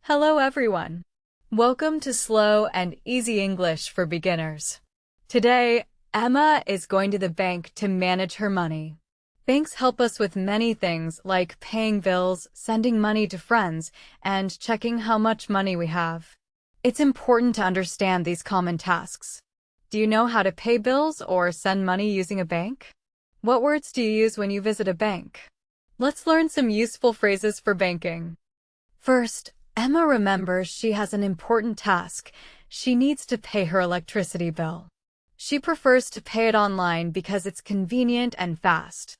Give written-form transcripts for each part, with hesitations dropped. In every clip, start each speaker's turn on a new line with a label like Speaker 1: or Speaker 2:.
Speaker 1: Hello everyone. Welcome to Slow and Easy English for Beginners. Today, Emma is going to the bank to manage her money. Banks help us with many things like paying bills, sending money to friends, and checking how much money we have. It's important to understand these common tasks. Do you know how to pay bills or send money using a bank? What words do you use when you visit a bank? Let's learn some useful phrases for banking. First, Emma remembers she has an important task. She needs to pay her electricity bill. She prefers to pay it online because it's convenient and fast.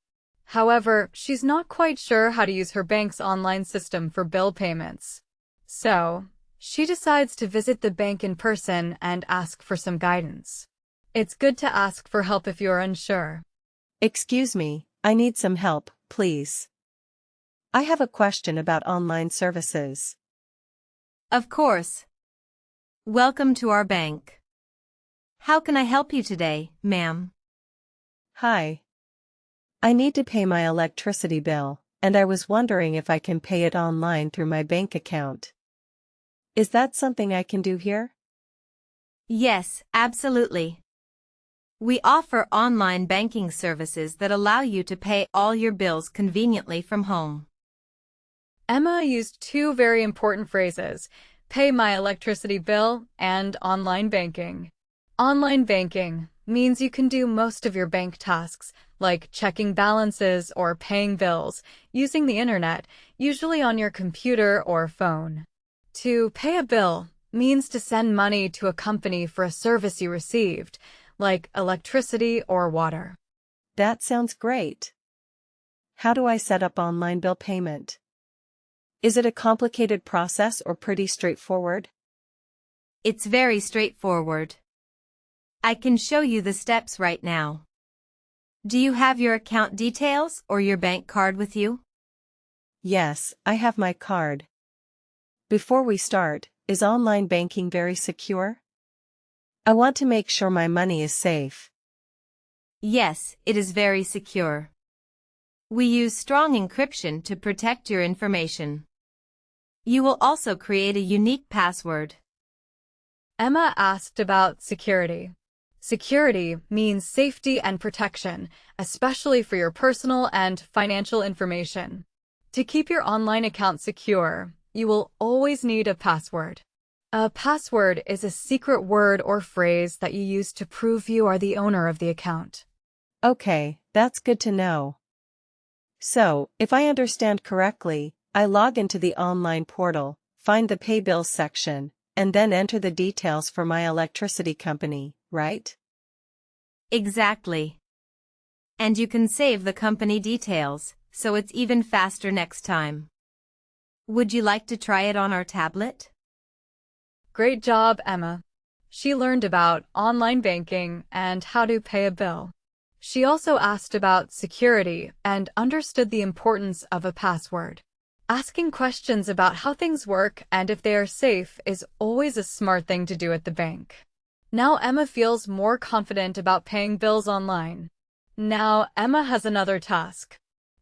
Speaker 1: However, she's not quite sure how to use her bank's online system for bill payments. So, she decides to visit the bank in person and ask for some guidance. It's good to ask for help if you're unsure.
Speaker 2: Excuse me, I need some help, please. I have a question about online services.
Speaker 3: Of course. Welcome to our bank. How can I help you today, ma'am?
Speaker 2: Hi. I need to pay my electricity bill, and I was wondering if I can pay it online through my bank account. Is that something I can do here?
Speaker 3: Yes, absolutely. We offer online banking services that allow you to pay all your bills conveniently from home.
Speaker 1: Emma used two very important phrases, pay my electricity bill and online banking. Online banking means you can do most of your bank tasks, like checking balances or paying bills, using the internet, usually on your computer or phone. To pay a bill means to send money to a company for a service you received, like electricity or water.
Speaker 2: That sounds great. How do I set up online bill payment? Is it a complicated process or pretty straightforward?
Speaker 3: It's very straightforward. I can show you the steps right now. Do you have your account details or your bank card with you?
Speaker 2: Yes, I have my card. Before we start, is online banking very secure? I want to make sure my money is safe.
Speaker 3: Yes, it is very secure. We use strong encryption to protect your information. You will also create a unique password.
Speaker 1: Emma asked about security. Security means safety and protection, especially for your personal and financial information. To keep your online account secure, you will always need a password. A password is a secret word or phrase that you use to prove you are the owner of the account.
Speaker 2: Okay, that's good to know. So, if I understand correctly, I log into the online portal, find the pay bills section, and then enter the details for my electricity company, right?
Speaker 3: Exactly. And you can save the company details, so it's even faster next time. Would you like to try it on our tablet?
Speaker 1: Great job, Emma. She learned about online banking and how to pay a bill. She also asked about security and understood the importance of a password. Asking questions about how things work and if they are safe is always a smart thing to do at the bank. Now Emma feels more confident about paying bills online. Now Emma has another task.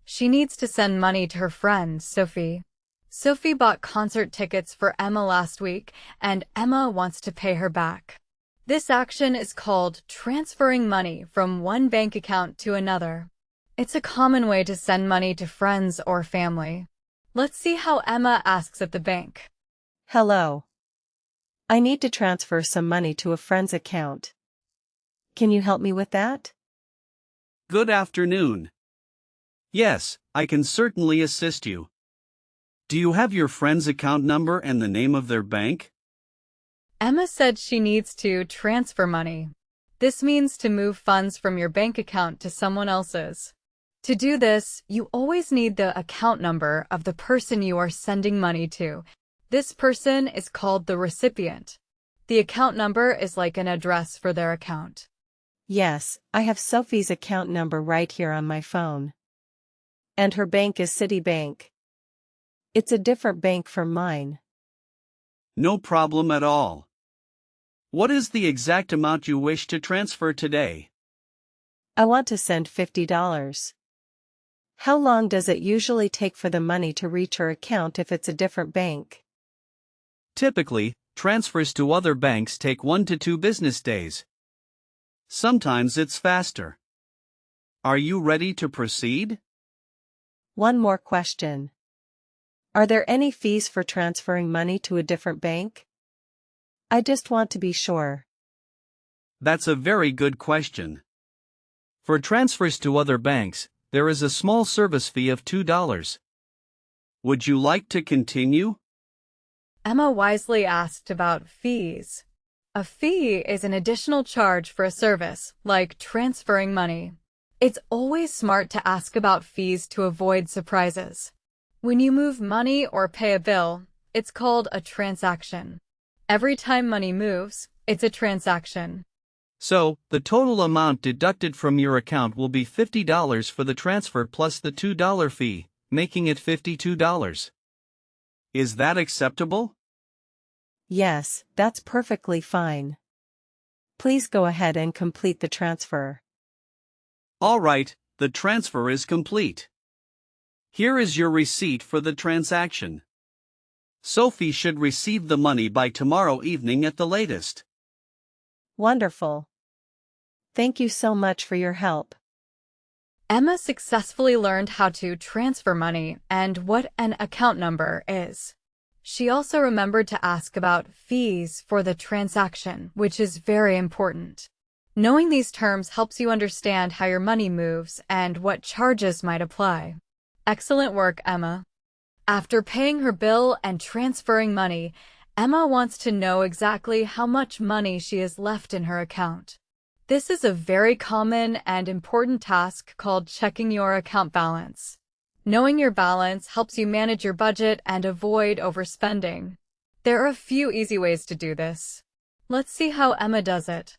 Speaker 1: She needs to send money to her friend, Sophie. Sophie bought concert tickets for Emma last week, and Emma wants to pay her back. This action is called transferring money from one bank account to another. It's a common way to send money to friends or family. Let's see how Emma asks at the bank.
Speaker 2: Hello. I need to transfer some money to a friend's account. Can you help me with that?
Speaker 4: Good afternoon. Yes, I can certainly assist you. Do you have your friend's account number and the name of their bank?
Speaker 1: Emma said she needs to transfer money. This means to move funds from your bank account to someone else's. To do this, you always need the account number of the person you are sending money to. This person is called the recipient. The account number is like an address for their account.
Speaker 2: Yes, I have Sophie's account number right here on my phone. And her bank is Citibank. It's a different bank from mine.
Speaker 4: No problem at all. What is the exact amount you wish to transfer today?
Speaker 2: I want to send $50. How long does it usually take for the money to reach her account if it's a different bank?
Speaker 4: Typically, transfers to other banks take 1 to 2 business days. Sometimes it's faster. Are you ready to proceed?
Speaker 2: One more question. Are there any fees for transferring money to a different bank? I just want to be sure.
Speaker 4: That's a very good question. For transfers to other banks, there is a small service fee of $2. Would you like to continue?
Speaker 1: Emma wisely asked about fees. A fee is an additional charge for a service, like transferring money. It's always smart to ask about fees to avoid surprises. When you move money or pay a bill, it's called a transaction. Every time money moves, it's a transaction.
Speaker 4: So, the total amount deducted from your account will be $50 for the transfer plus the $2 fee, making it $52. Is that acceptable?
Speaker 2: Yes, that's perfectly fine. Please go ahead and complete the transfer.
Speaker 4: All right, the transfer is complete. Here is your receipt for the transaction. Sophie should receive the money by tomorrow evening at the latest.
Speaker 2: Wonderful. Thank you so much for your help.
Speaker 1: Emma successfully learned how to transfer money and what an account number is. She also remembered to ask about fees for the transaction, which is very important. Knowing these terms helps you understand how your money moves and what charges might apply. Excellent work, Emma. After paying her bill and transferring money, Emma wants to know exactly how much money she has left in her account. This is a very common and important task called checking your account balance. Knowing your balance helps you manage your budget and avoid overspending. There are a few easy ways to do this. Let's see how Emma does it.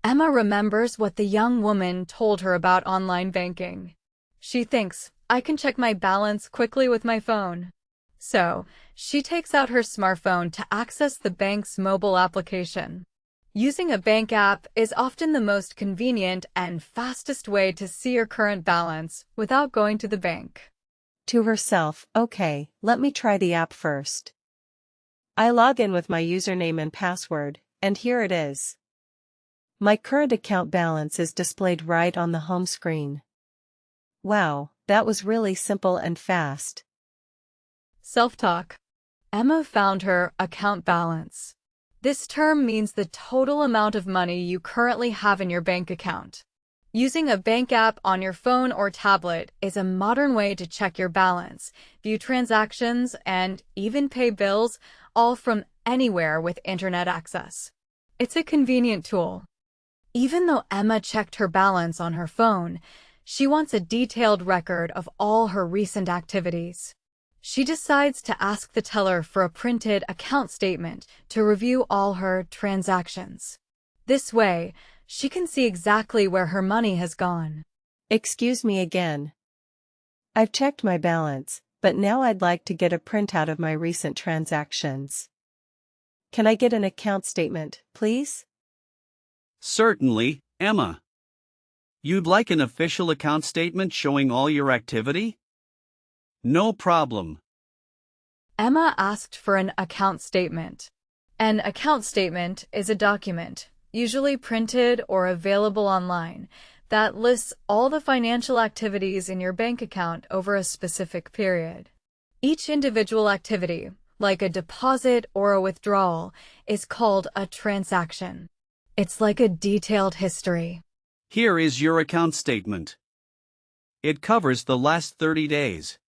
Speaker 1: Emma remembers what the young woman told her about online banking. She thinks, I can check my balance quickly with my phone. So, she takes out her smartphone to access the bank's mobile application. Using a bank app is often the most convenient and fastest way to see your current balance without going to the bank.
Speaker 2: To herself, okay, let me try the app first. I log in with my username and password, and here it is. My current account balance is displayed right on the home screen. Wow, that was really simple and fast.
Speaker 1: Self-talk. Emma found her account balance. This term means the total amount of money you currently have in your bank account. Using a bank app on your phone or tablet is a modern way to check your balance, view transactions, and even pay bills, all from anywhere with internet access. It's a convenient tool. Even though Emma checked her balance on her phone, she wants a detailed record of all her recent activities. She decides to ask the teller for a printed account statement to review all her transactions. This way, she can see exactly where her money has gone.
Speaker 2: Excuse me again. I've checked my balance, but now I'd like to get a printout of my recent transactions. Can I get an account statement, please?
Speaker 4: Certainly, Emma. You'd like an official account statement showing all your activity? No problem.
Speaker 1: Emma asked for an account statement. An account statement is a document, usually printed or available online, that lists all the financial activities in your bank account over a specific period. Each individual activity, like a deposit or a withdrawal, is called a transaction. It's like a detailed history.
Speaker 4: Here is your account statement. It covers the last 30 days.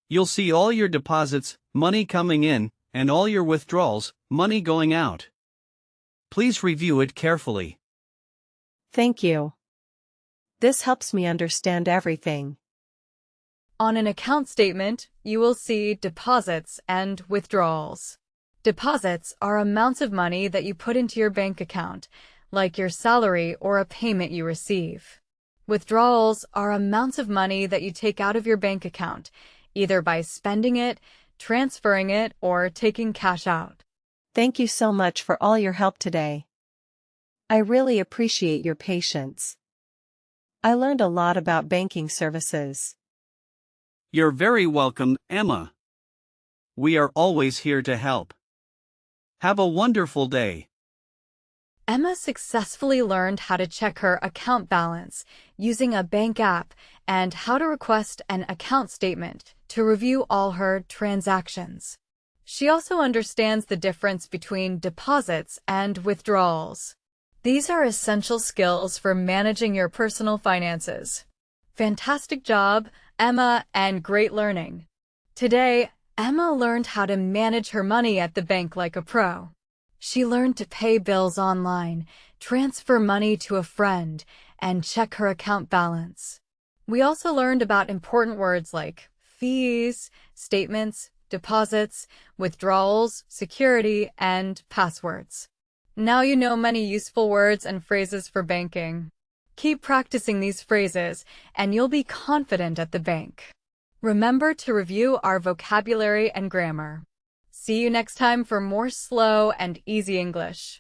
Speaker 4: You'll see all your deposits, money coming in, and all your withdrawals, money going out. Please review it carefully.
Speaker 2: Thank you. This helps me understand everything.
Speaker 1: On an account statement, you will see deposits and withdrawals. Deposits are amounts of money that you put into your bank account, like your salary or a payment you receive. Withdrawals are amounts of money that you take out of your bank account, either by spending it, transferring it, or taking cash out.
Speaker 2: Thank you so much for all your help today. I really appreciate your patience. I learned a lot about banking services.
Speaker 4: You're very welcome, Emma. We are always here to help. Have a wonderful day.
Speaker 1: Emma successfully learned how to check her account balance using a bank app and how to request an account statement to review all her transactions. She also understands the difference between deposits and withdrawals. These are essential skills for managing your personal finances. Fantastic job, Emma, and great learning. Today, Emma learned how to manage her money at the bank like a pro. She learned to pay bills online, transfer money to a friend, and check her account balance. We also learned about important words like fees, statements, deposits, withdrawals, security, and passwords. Now you know many useful words and phrases for banking. Keep practicing these phrases, and you'll be confident at the bank. Remember to review our vocabulary and grammar. See you next time for more slow and easy English.